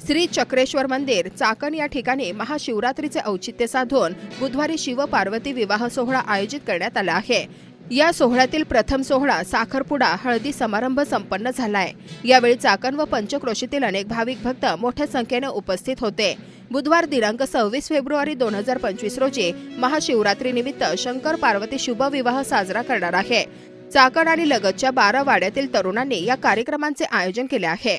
श्री चक्रेश्वर मंदिर चाकण या ठिकाणी महाशिवरात्रीचे औचित्य साधून बुधवारी शिव पार्वती विवाह सोहळा आयोजित करण्यात आला आहे। या सोहळ्यातील प्रथम सोहळा साखरपुडा हळदी समारंभ संपन्न झालाय। यावेळी चाकण व पंचक्रोशीतील अनेक भाविक भक्त मोठ्या संख्येने उपस्थित होते। बुधवार दिनांक 26 फेब्रुवारी 2025 रोजी महाशिवरात्री निमित्त शंकर पार्वती शुभ विवाह साजरा करणार आहे। चाकण आणि लगतच्या 12 वाड्यातील तरुणांनी या कार्यक्रमांचे आयोजन केले आहे।